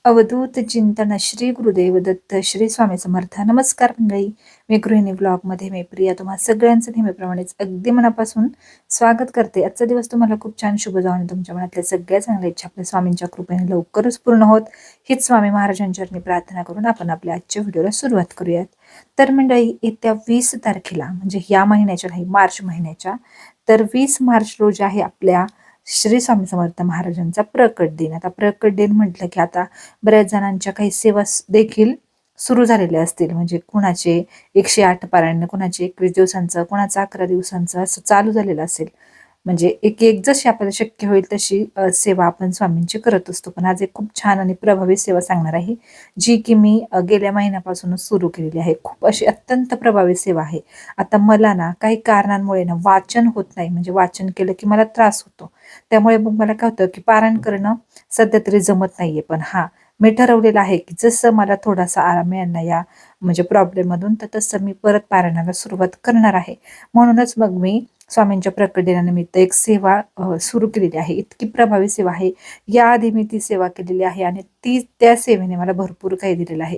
अवधूत चिंतन श्री गुरुदेव दत्त श्री स्वामी समर्थ. नमस्कार मंडळी, मी गृहिणी ब्लॉगमध्ये मी प्रिया तुम्हा सगळ्यांचं नेहमीप्रमाणेच अगदी मनापासून स्वागत करते. आजचा दिवस तुम्हाला खूप छान शुभ जाऊ आणि तुमच्या मनातल्या सगळ्या चांगल्या इच्छा आपल्या स्वामींच्या कृपेने लवकरच पूर्ण होत हीच स्वामी महाराजांच्या चरणी प्रार्थना करून आपण आपल्या आजच्या व्हिडिओला सुरुवात करूयात. तर मंडळी, येत्या 20 तारखेला म्हणजे या महिन्याच्या नाही, मार्च महिन्याच्या, तर 20 मार्च रोजी आहे आपल्या श्री स्वामी समर्थ महाराजांचा प्रकट दिन. आता प्रकट दिन म्हटलं की आता बऱ्याच जणांच्या काही सेवा देखील सुरू झालेल्या असतील. म्हणजे कुणाचे 108 पारायण, कुणाचे 21 दिवसांचं, कुणाचं 11 दिवसांचं असं चालू झालेलं असेल. म्हणजे एक एक जशी आपल्याला शक्य होईल तशी सेवा आपण स्वामींची करत असतो. पण आज एक खूप छान आणि प्रभावी सेवा सांगणार आहे, जी की मी गेल्या महिन्यापासूनच सुरू केलेली आहे. खूप अशी अत्यंत प्रभावी सेवा आहे. आता मला ना काही कारणांमुळे ना वाचन होत नाही, म्हणजे वाचन केलं की मला त्रास होतो. त्यामुळे मग मला काय होतं की पारायण करणं सध्या तरी जमत नाहीये. पण हा, मी ठरवलेलं आहे की जसं मला थोडासा आराम मिळेल ना या म्हणजे प्रॉब्लेममधून, तर तसं मी परत पारायणाला सुरुवात करणार आहे. म्हणूनच मग मी स्वामींच्या प्रकट दिनानिमित्त एक सेवा सुरू केलेली आहे. इतकी प्रभावी सेवा आहे. याआधी मी ती सेवा केलेली आहे आणि त्या सेवेने मला भरपूर काही दिलेलं आहे.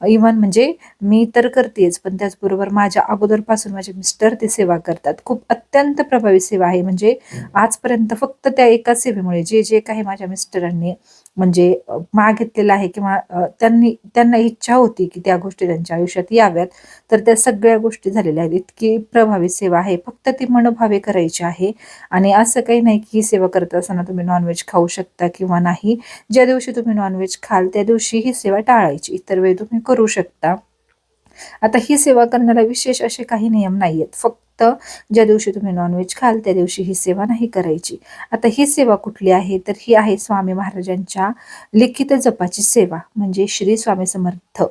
इव्हन म्हणजे मी तर करतेच, पण त्याचबरोबर माझ्या अगोदरपासून माझे मिस्टर ती सेवा करतात. खूप अत्यंत प्रभावी सेवा आहे. म्हणजे आजपर्यंत फक्त त्या एका सेवेमुळे जे जे काही माझ्या मिस्टरांनी म्हणजे मागितलेलं आहे किंवा त्यांना इच्छा होती की त्या गोष्टी त्यांच्या आयुष्यात याव्यात, तर त्या सगळ्या गोष्टी झालेल्या आहेत. इतकी प्रभावी सेवा आहे. फक्त ती मनोभावे करायची आहे. आणि असं काही नाही की ही सेवा करत असताना तुम्ही नॉनव्हेज खाऊ शकता किंवा नाही. ज्या दिवशी तुम्ही नॉनव्हेज खाल त्या दिवशी ही सेवा टाळायची, इतर वेळी तुम्ही करू शकता. आता ही सेवा करण्याला विशेष असे काही नियम नाही आहेत. फक्त ज्या दिवशी तुम्ही नॉनव्हेज खाल त्या दिवशी ही सेवा नाही करायची. आता ही सेवा कुठली आहे, तर ही आहे स्वामी महाराजांच्या लिखित जपाची सेवा. म्हणजे श्री स्वामी समर्थ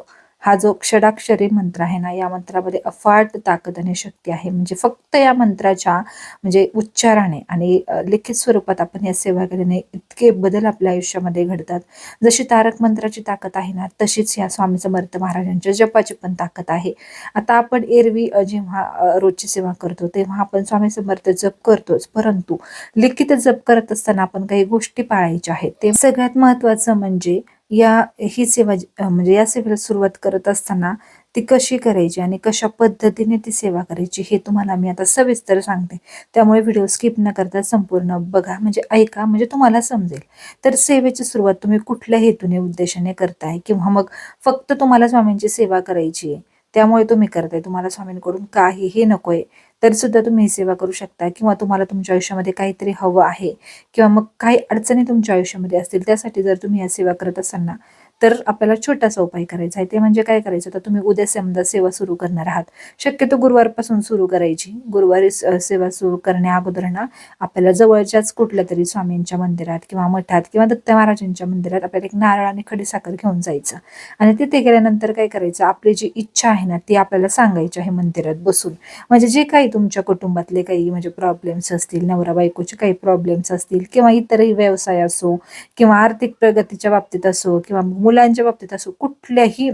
हा जो षडाक्षरी मंत्र आहे ना, या मंत्रामध्ये अफाट ताकद आणि शक्ती आहे. म्हणजे फक्त या मंत्राच्या म्हणजे उच्चाराने आणि लिखित स्वरूपात आपण या सेवा केल्याने इतके बदल आपल्या आयुष्यामध्ये घडतात. जशी तारक मंत्राची ताकद आहे ना, तशीच या स्वामी समर्थ महाराजांच्या जपाची पण ताकद आहे. आता आपण एरवी जेव्हा रोजची सेवा करतो तेव्हा आपण स्वामी समर्थ जप करतोच, परंतु लिखित जप करत असताना आपण काही गोष्टी पाळायच्या आहेत. ते सगळ्यात महत्त्वाचं म्हणजे ही सेवा म्हणजे या सेवेला सुरुवात करत असताना ती कशी करायची आणि कशा पद्धतीने ती सेवा करायची हे तुम्हाला मी आता सविस्तर सांगते. त्यामुळे व्हिडिओ स्किप न करता संपूर्ण बघा, म्हणजे ऐका, म्हणजे तुम्हाला समजेल. तर सेवेची सुरुवात तुम्ही कुठल्या हेतूने उद्देशाने करताय किंवा मग फक्त तुम्हाला स्वामींची सेवा करायची आहे त्यामुळे तुम्ही करताय, तुम्हाला स्वामींकडून काहीही नकोय, तरी सुद्धा तुम्ही ही सेवा करू शकता. किंवा तुम्हाला तुमच्या आयुष्यामध्ये काहीतरी हवं आहे किंवा मग काही अडचणी तुमच्या आयुष्यामध्ये असतील, त्यासाठी जर तुम्ही या सेवा करत असाल ना, तर आपल्याला छोटासा उपाय करायचा आहे. ते म्हणजे काय करायचं, तर तुम्ही उद्या समजा सेवा सुरू करणार आहात, शक्यतो गुरुवारपासून सुरू करायची. गुरुवारी सेवा सुरू करण्या अगोदर ना आपल्याला जवळच्याच कुठल्या तरी स्वामींच्या मंदिरात किंवा मठात किंवा दत्त महाराजांच्या मंदिरात आपल्याला एक नारळ आणि खडीसाखर घेऊन जायचं. आणि तिथे गेल्यानंतर काय करायचं, आपली जी इच्छा आहे ना ती आपल्याला सांगायची आहे मंदिरात बसून. म्हणजे जे काही तुमच्या कुटुंबातले काही म्हणजे प्रॉब्लेम्स असतील, नवरा बायकोचे काही प्रॉब्लेम्स असतील किंवा इतरही व्यवसाय असो किंवा आर्थिक प्रगतीच्या बाबतीत असो किंवा मुलांच्या बाबतीत असो, कुठल्याही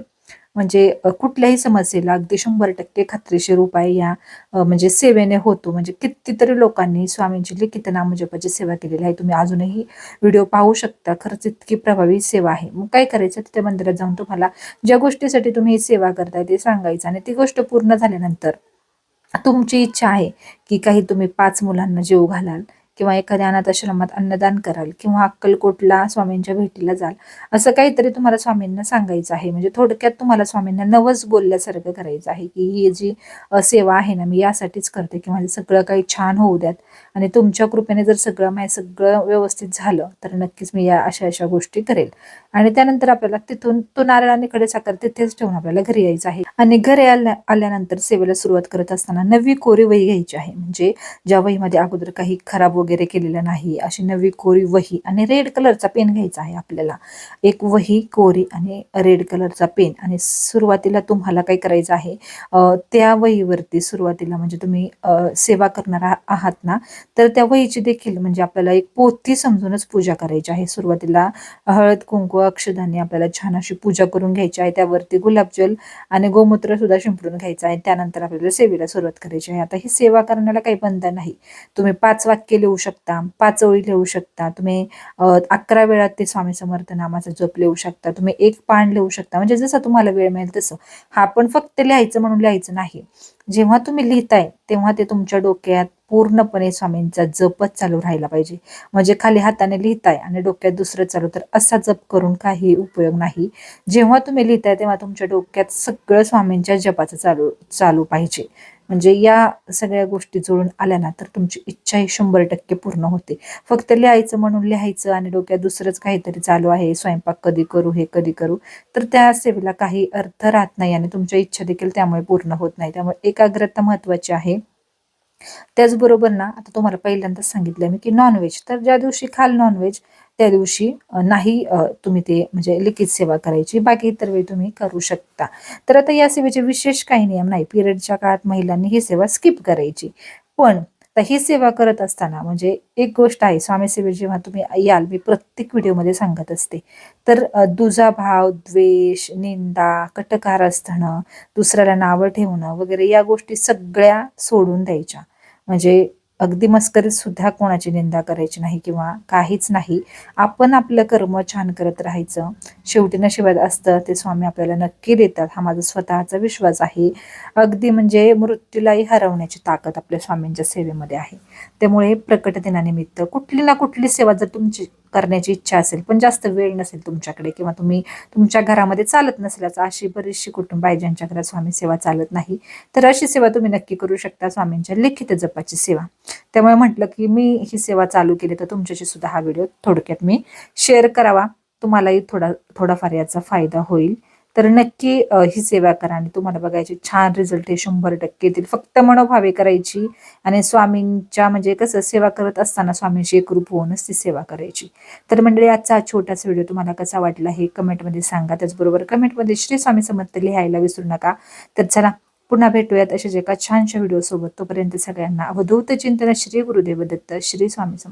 म्हणजे कुठल्याही समस्येला अगदी 100% खात्रीशीर उपाय या म्हणजे सेवेने होतो. म्हणजे कितीतरी लोकांनी स्वामींची लिखित नामजपाची सेवा केलेली आहे. तुम्ही अजूनही व्हिडिओ पाहू शकता. खरंच इतकी प्रभावी सेवा आहे. मग काय करायचं, तिथे मंदिरात जाऊन तुम्हाला ज्या गोष्टीसाठी तुम्ही ही सेवा करताय ते सांगायचं आणि ती गोष्ट पूर्ण झाल्यानंतर तुमची इच्छा आहे की काही तुम्ही 5 मुलांना जेवू घालाल किंवा एखाद्या अनाथ आश्रमात अन्नदान कराल किंवा अक्कलकोटला स्वामींच्या भेटीला जाल, असं काहीतरी तुम्हाला स्वामींना सांगायचं आहे. म्हणजे थोडक्यात तुम्हाला स्वामींना नवस बोलल्यासारखं करायचं आहे की ही जी सेवा आहे ना मी यासाठीच करते की माझं सगळं काही छान होऊ द्यात आणि तुमच्या कृपेने जर सगळं व्यवस्थित झालं तर नक्कीच मी या अशा अशा गोष्टी करेल. आणि त्यानंतर आपल्याला तिथून तो नारळ आणि खडीसाखर तिथेच ठेवून आपल्याला घरी यायचं आहे. आणि घरी आल्यानंतर सेवेला सुरुवात करत असताना नवी कोरी वही घ्यायची आहे. म्हणजे ज्या वहीमध्ये अगोदर काही खराब वगैरे केलेलं नाही, अशी नवी कोरी वही आणि रेड कलरचा पेन घ्यायचा आहे आपल्याला. एक वही कोरी आणि रेड कलरचा पेन. आणि सुरुवातीला तुम्हाला काय करायचं आहे, त्या वहीवरती सुरुवातीला म्हणजे तुम्ही सेवा करणार आहात ना, तर त्या वहीची देखील म्हणजे आपल्याला एक पोथी समजूनच पूजा करायची आहे. सुरुवातीला हळद कुंकू अक्षदांनी आपल्याला छान अशी पूजा करून घ्यायची आहे. त्यावरती गुलाबजल आणि गोमूत्र सुद्धा शिंपडून घ्यायचं आहे. त्यानंतर आपल्याला सेवेला सुरुवात करायची आहे. आता ही सेवा करण्याला काही बंधन नाही. तुम्ही 5 वाक्य लिहू लिहू शकता, 5 ओळी लिहू शकता, तुम्ही 11 वेळा ते स्वामी समर्थ नामाचा जप लिहू शकता, तुम्ही एक पान लिहू शकता, म्हणजे जसं तुम्हाला वेळ मिळेल तसं. हा पण फक्त लिहायचं म्हणून लिहायचं नाही. जेव्हा तुम्ही लिहिताय तेव्हा ते तुमच्या डोक्यात पूर्णपणे स्वामींचा जपच चालू राहायला पाहिजे. म्हणजे खाली हाताने लिहिताय आणि डोक्यात दुसरं चालू, तर असा जप करून काही उपयोग नाही. जेव्हा तुम्ही लिहिताय तेव्हा तुमच्या डोक्यात सगळं स्वामींच्या जपाचं चालू चालू पाहिजे. म्हणजे या सगळ्या गोष्टी जुळून आल्या ना, तर तुमची इच्छा ही 100% पूर्ण होते. फक्त लिहायचं म्हणून लिहायचं आणि डोक्यात दुसरंच काहीतरी चालू आहे, स्वयंपाक कधी करू, हे कधी करू, तर त्या सेवेला काही अर्थ राहत नाही आणि तुमच्या इच्छा देखील त्यामुळे पूर्ण होत नाही. त्यामुळे एकाग्रता महत्त्वाची आहे. त्याचबरोबर ना, आता तुम्हाला पहिल्यांदाच सांगितलं मी, की नॉन-व्हेज, तर ज्या दिवशी खाल नॉन-व्हेज त्या दिवशी नाही तुम्ही ते म्हणजे लिखित सेवा करायची. बाकी इतर वेळी तुम्ही करू शकता. तर आता या सेवेचे विशेष काही नियम नाही. पिरियडच्या काळात महिलांनी ही सेवा स्किप करायची. पण आता ही सेवा करत असताना म्हणजे एक गोष्ट आहे, स्वामी सेवेत जेव्हा तुम्ही याल, मी प्रत्येक व्हिडिओमध्ये सांगत असते, तर दुजाभाव, द्वेष, निंदा, कटकारस्थानं, दुसऱ्याला नावं ठेवणं वगैरे या गोष्टी सगळ्या सोडून द्यायच्या. म्हणजे अगदी मस्करीत सुद्धा कोणाची निंदा करायची नाही किंवा काहीच नाही. आपण आपलं कर्म छान करत राहायचं. शेवटी नशिबात असतं ते स्वामी आपल्याला नक्की देतात, हा माझा स्वतःचा विश्वास आहे. अगदी म्हणजे मृत्यूलाही हरवण्याची ताकद आपल्या स्वामींच्या सेवेमध्ये आहे. त्यामुळे प्रकट दिनानिमित्त कुठली ना कुठली सेवा जर तुमची करण्याची इच्छा असेल, पण जास्त वेळ नसेल तुमच्याकडे किंवा तुम्ही तुमच्या घरामध्ये चालत नसल्याचं, अशी बरीचशी कुटुंब आहे ज्यांच्या घरात स्वामी सेवा चालत नाही, तर अशी सेवा तुम्ही नक्की करू शकता, स्वामींच्या लिखित जपाची सेवा. त्यामुळे म्हटलं की मी ही सेवा चालू केली, तर तुमच्याशी सुद्धा हा व्हिडिओ थोडक्यात मी शेअर करावा, तुम्हालाही थोडाफार याचा फायदा होईल. तर नक्की ही सेवा करा आणि तुम्हाला बघायची छान रिझल्ट हे 100% येतील. फक्त मनोभावे करायची आणि स्वामींच्या म्हणजे कसं सेवा करत असताना स्वामींशी एकरूप होऊनच ती सेवा करायची. तर मंडळी, आजचा हा छोटासा व्हिडिओ तुम्हाला कसा वाटला हे कमेंटमध्ये सांगा. त्याचबरोबर कमेंटमध्ये श्री स्वामी समर्थ लिहायला विसरू नका. तर चला, पुन्हा भेटूयात अशाच एका छानशा व्हिडिओ सोबत. तोपर्यंत सगळ्यांना अवधूत चिंतन. श्री गुरुदेव दत्त. श्री स्वामी समर्थ.